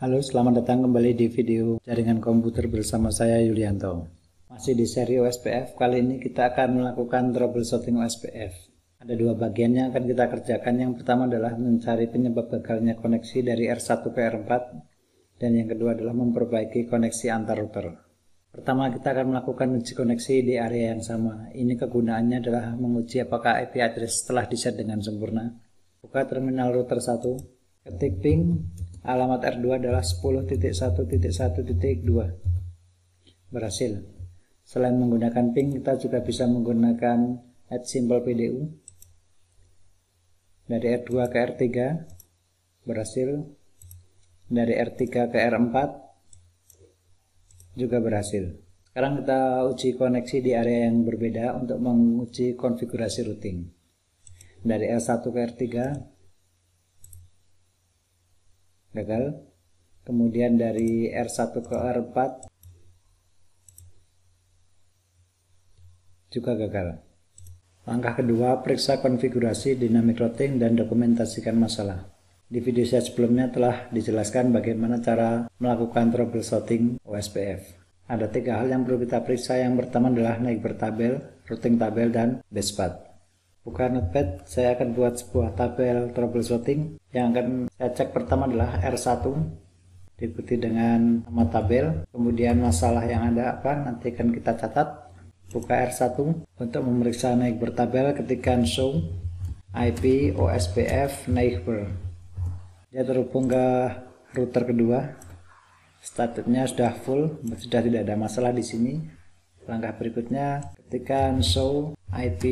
Halo, selamat datang kembali di video jaringan komputer bersama saya Yulianto. Masih di seri OSPF, kali ini kita akan melakukan troubleshooting OSPF. Ada dua bagian yang akan kita kerjakan. Yang pertama adalah mencari penyebab gagalnya koneksi dari R1 ke R4, dan yang kedua adalah memperbaiki koneksi antar router. Pertama, kita akan melakukan uji koneksi di area yang sama. Ini kegunaannya adalah menguji apakah IP address telah diset dengan sempurna. Buka terminal router 1, ketik ping, alamat R2 adalah 10.1.1.2. Berhasil. Selain menggunakan ping, kita juga bisa menggunakan add symbol PDU. Dari R2 ke R3 berhasil. Dari R3 ke R4 juga berhasil. Sekarang kita uji koneksi di area yang berbeda untuk menguji konfigurasi routing. Dari R1 ke R3 gagal. Kemudian dari R1 ke R4 juga gagal. Langkah kedua, periksa konfigurasi dynamic routing dan dokumentasikan masalah. Di video saya sebelumnya telah dijelaskan bagaimana cara melakukan troubleshooting OSPF. Ada 3 hal yang perlu kita periksa. Yang pertama adalah neighbor tabel, routing tabel, dan base path. Buka notepad, saya akan buat sebuah tabel troubleshooting. Yang akan saya cek pertama adalah R1, diikuti dengan nama tabel, kemudian masalah yang ada apa, nanti akan kita catat. Buka R1, untuk memeriksa neighbor tabel, ketikkan show IP OSPF neighbor. Dia terhubung ke router kedua. Statusnya sudah full, sudah tidak ada masalah di sini. Langkah berikutnya, ketikkan show IP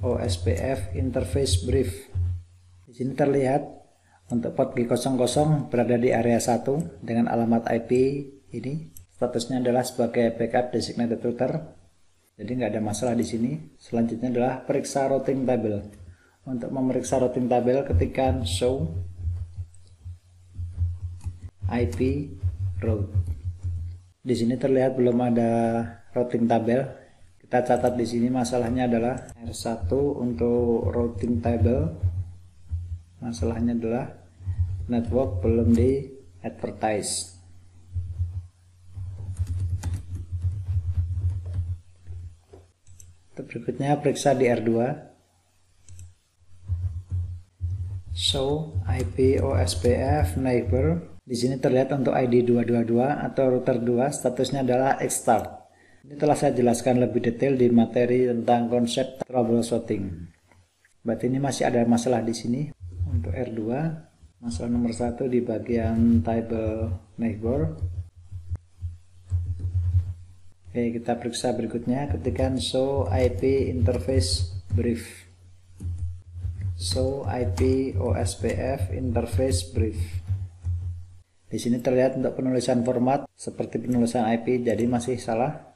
OSPF interface brief. Di sini terlihat untuk port G00 berada di area 1 dengan alamat IP ini. Statusnya adalah sebagai backup designated router. Jadi nggak ada masalah di sini. Selanjutnya adalah periksa routing table. Untuk memeriksa routing table, ketikkan show IP route. Di sini terlihat belum ada routing tabel. Kita catat di sini masalahnya adalah R1 untuk routing table. Masalahnya adalah network belum di advertise. Berikutnya periksa di R2. Show IP OSPF neighbor. Di sini terlihat untuk ID 222 atau router 2, statusnya adalah Xstart. Ini telah saya jelaskan lebih detail di materi tentang konsep troubleshooting. Berarti ini masih ada masalah di sini. Untuk R2, masalah nomor 1 di bagian table neighbor. Oke, kita periksa berikutnya, ketikkan show IP interface brief. Show IP OSPF interface brief. Di sini terlihat untuk penulisan format seperti penulisan IP, jadi masih salah.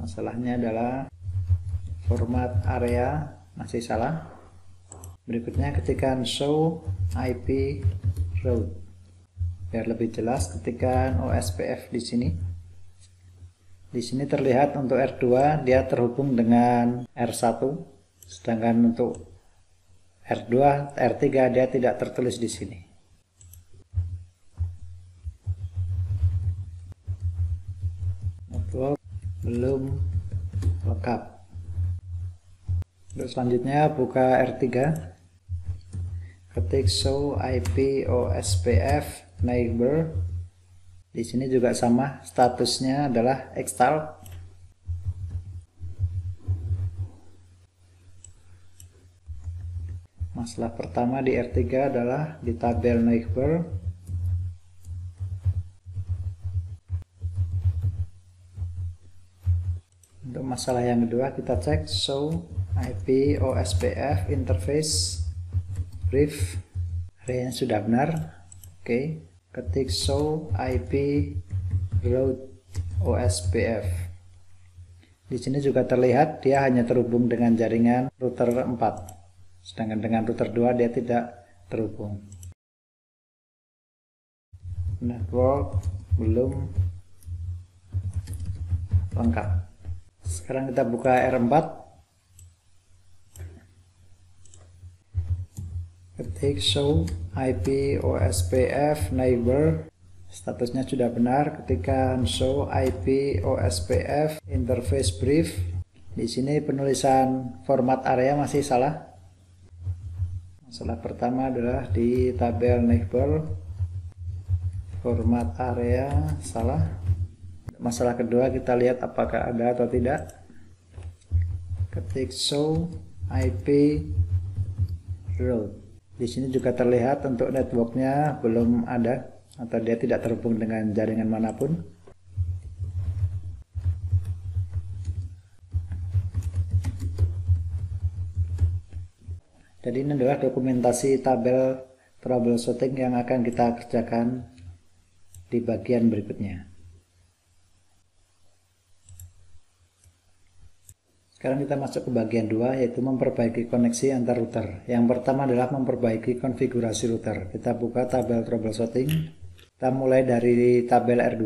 Masalahnya adalah format area, masih salah. Berikutnya ketikkan show IP route. Biar lebih jelas, ketikkan OSPF di sini. Di sini terlihat untuk R2 dia terhubung dengan R1, sedangkan untuk R2, R3 dia tidak tertulis di sini. Network belum lengkap. Untuk selanjutnya buka R3, ketik show IP OSPF neighbor. Di sini juga sama, statusnya adalah Xstart. Masalah pertama di R3 adalah di tabel neighbor. Untuk masalah yang kedua kita cek show IP OSPF interface brief. Areanya sudah benar. Oke, ketik show IP route OSPF. Di sini juga terlihat dia hanya terhubung dengan jaringan router 4, sedangkan dengan router 2 dia tidak terhubung. Network belum lengkap. Sekarang kita buka R4. Ketik show IP OSPF neighbor, statusnya sudah benar. Ketikkan show IP OSPF interface brief. Di sini penulisan format area masih salah. Masalah pertama adalah di tabel neighbor, format area salah. Masalah kedua kita lihat apakah ada atau tidak. Ketik show IP route. Di sini juga terlihat untuk networknya belum ada atau dia tidak terhubung dengan jaringan manapun. Jadi ini adalah dokumentasi tabel troubleshooting yang akan kita kerjakan di bagian berikutnya. Sekarang kita masuk ke bagian 2, yaitu memperbaiki koneksi antar router. Yang pertama adalah memperbaiki konfigurasi router. Kita buka tabel troubleshooting. Kita mulai dari tabel R2.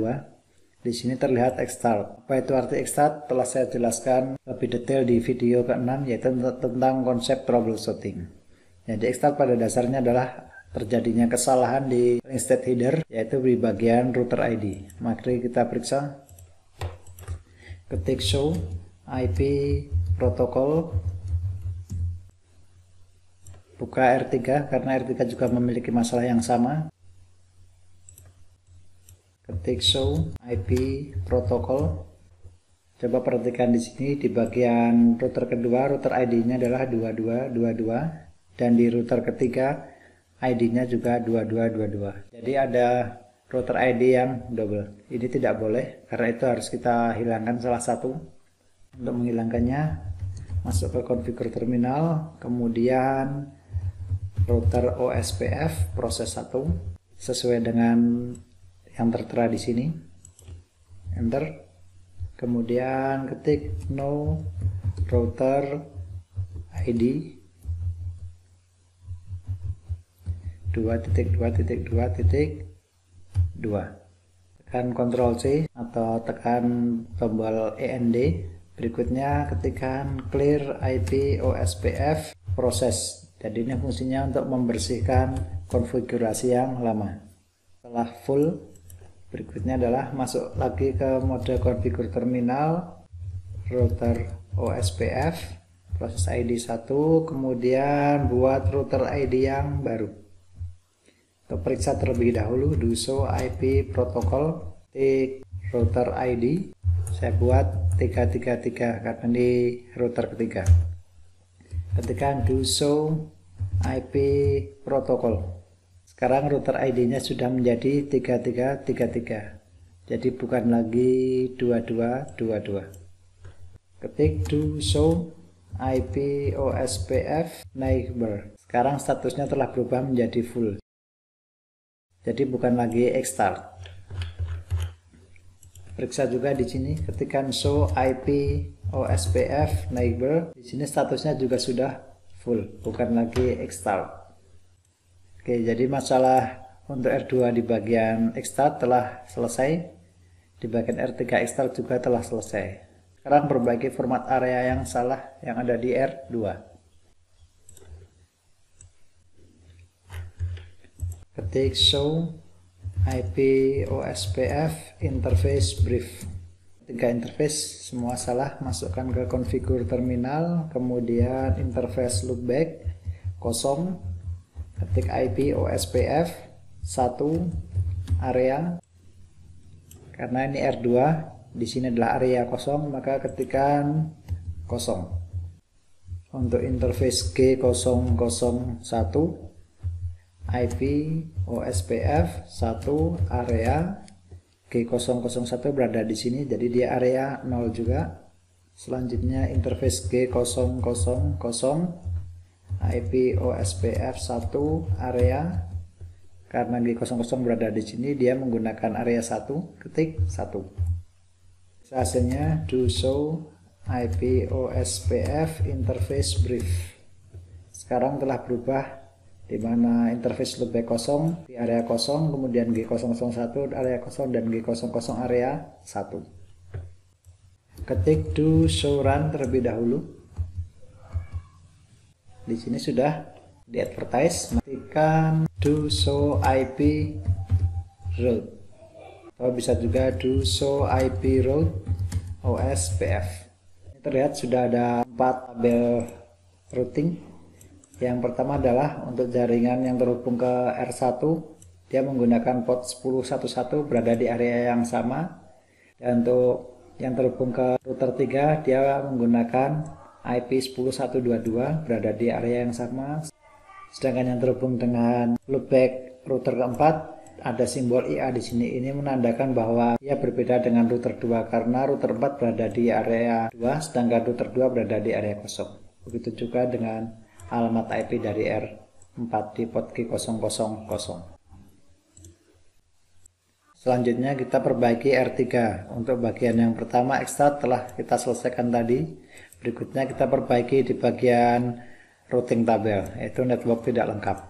Di sini terlihat extart. Apa itu arti extart? Telah saya jelaskan lebih detail di video ke-6, yaitu tentang konsep troubleshooting. Jadi extart pada dasarnya adalah terjadinya kesalahan di state header, yaitu di bagian router ID. Mari kita periksa. Ketik show IP protokol, buka R3 karena R3 juga memiliki masalah yang sama. Ketik show IP protokol. Coba perhatikan di sini di bagian router kedua, router ID-nya adalah 2222 dan di router ketiga ID-nya juga 2222. Jadi ada router ID yang double. Ini tidak boleh karena itu harus kita hilangkan salah satu. Untuk menghilangkannya, masuk ke configure terminal, kemudian router OSPF proses 1 sesuai dengan yang tertera di sini. Enter. Kemudian ketik no router ID 2.2.2.2. Tekan Ctrl C atau tekan tombol END. Berikutnya ketikkan clear IP OSPF proses. Jadi ini fungsinya untuk membersihkan konfigurasi yang lama. Setelah full, berikutnya adalah masuk lagi ke mode configure terminal, router OSPF, proses ID 1, kemudian buat router ID yang baru. Untuk periksa terlebih dahulu, do show IP protokol, take router ID. Saya buat 333 karena ini router ketiga. Ketikkan do show IP protokol. Sekarang router ID-nya sudah menjadi 3333. Jadi bukan lagi 2222. Ketik do show IP OSPF neighbor. Sekarang statusnya telah berubah menjadi full. Jadi bukan lagi extart. Periksa juga di sini, ketikkan show IP OSPF neighbor. Di sini statusnya juga sudah full, bukan lagi extart. Oke, jadi masalah untuk R2 di bagian extart telah selesai. Di bagian R3 extart juga telah selesai. Sekarang perbaiki format area yang salah yang ada di R2. Ketik show IP OSPF interface brief. 3 interface semua salah, masukkan ke configure terminal, kemudian interface loopback kosong, ketik IP OSPF 1 area. Karena ini R2, di sini adalah area kosong, maka ketikkan kosong. Untuk interface G001 IP OSPF 1 area G001 berada di sini, jadi dia area 0 juga. Selanjutnya interface G000 IP OSPF 1 area, karena G00 berada di sini dia menggunakan area 1, ketik 1. Hasilnya do show IP OSPF interface brief. Sekarang telah berubah, di mana interface loopback kosong di area kosong, kemudian G001 area kosong dan G00 area 1. Ketik do show run terlebih dahulu. Di sini sudah di advertise, matikan do show IP route, atau bisa juga do show IP route OSPF. Ini terlihat sudah ada 4 tabel routing. Yang pertama adalah untuk jaringan yang terhubung ke R1, dia menggunakan port 1011 berada di area yang sama. Dan untuk yang terhubung ke router 3, dia menggunakan IP 10122 berada di area yang sama. Sedangkan yang terhubung dengan loopback router keempat ada simbol IA di sini. Ini menandakan bahwa ia berbeda dengan router 2 karena router 4 berada di area 2 sedangkan router 2 berada di area kosong. Begitu juga dengan alamat IP dari R4 di port G000. Selanjutnya kita perbaiki R3. Untuk bagian yang pertama extract telah kita selesaikan tadi. Berikutnya kita perbaiki di bagian routing tabel, yaitu network tidak lengkap.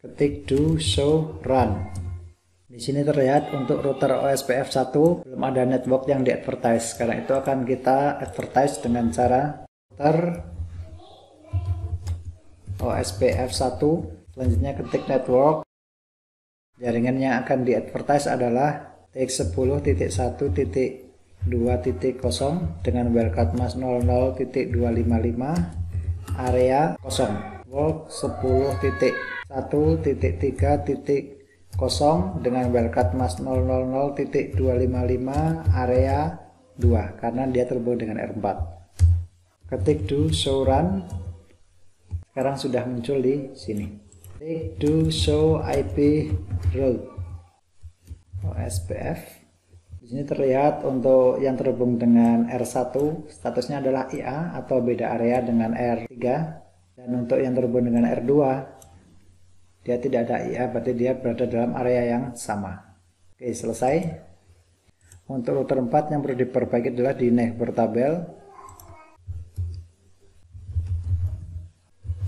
Ketik do show run. Di sini terlihat untuk router OSPF 1 belum ada network yang di advertise. Karena itu akan kita advertise dengan cara router OSPF 1. Selanjutnya ketik network. Jaringan yang akan di advertise adalah TX10.1.2.0 dengan wildcard mask 00.255 area kosong. Work 10.1.3.0 dengan wildcard mask 000.255 area 2 karena dia terhubung dengan R4. Ketik do show run. Sekarang sudah muncul di sini. Ketik do show IP route OSPF. Di sini terlihat untuk yang terhubung dengan R1 statusnya adalah IA atau beda area dengan R3, dan untuk yang terhubung dengan R2 dia tidak ada IA, berarti dia berada dalam area yang sama. Oke, selesai. Untuk router 4 yang perlu diperbaiki adalah di neighbor tabel.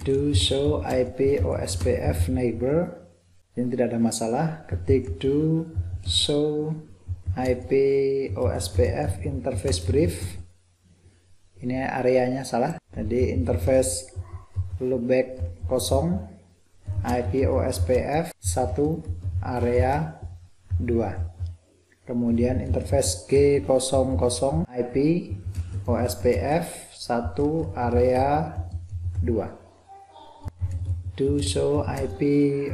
Do show IP OSPF neighbor. Ini tidak ada masalah. Ketik do show IP OSPF interface brief. Ini areanya salah. Jadi interface loopback kosong IP OSPF 1 area 2. Kemudian interface G00 IP OSPF 1 area 2. Do show IP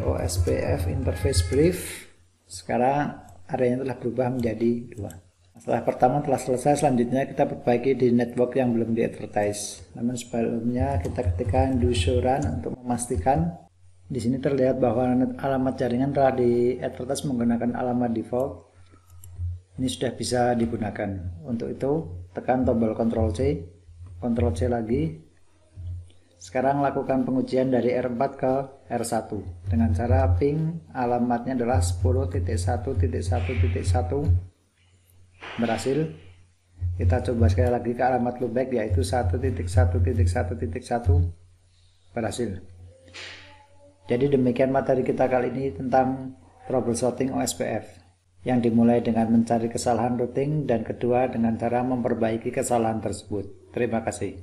OSPF interface brief. Sekarang areanya telah berubah menjadi 2. Masalah pertama telah selesai. Selanjutnya kita perbaiki di network yang belum di advertise. Namun sebelumnya kita ketikkan do show run untuk memastikan. Di sini terlihat bahwa alamat jaringan telah di advertise menggunakan alamat default. Ini sudah bisa digunakan. Untuk itu tekan tombol Ctrl C, Ctrl C lagi. Sekarang lakukan pengujian dari R4 ke R1 dengan cara ping alamatnya adalah 10.1.1.1. Berhasil. Kita coba sekali lagi ke alamat loopback yaitu 1.1.1.1. Berhasil. Jadi demikian materi kita kali ini tentang troubleshooting OSPF, yang dimulai dengan mencari kesalahan routing dan kedua dengan cara memperbaiki kesalahan tersebut. Terima kasih.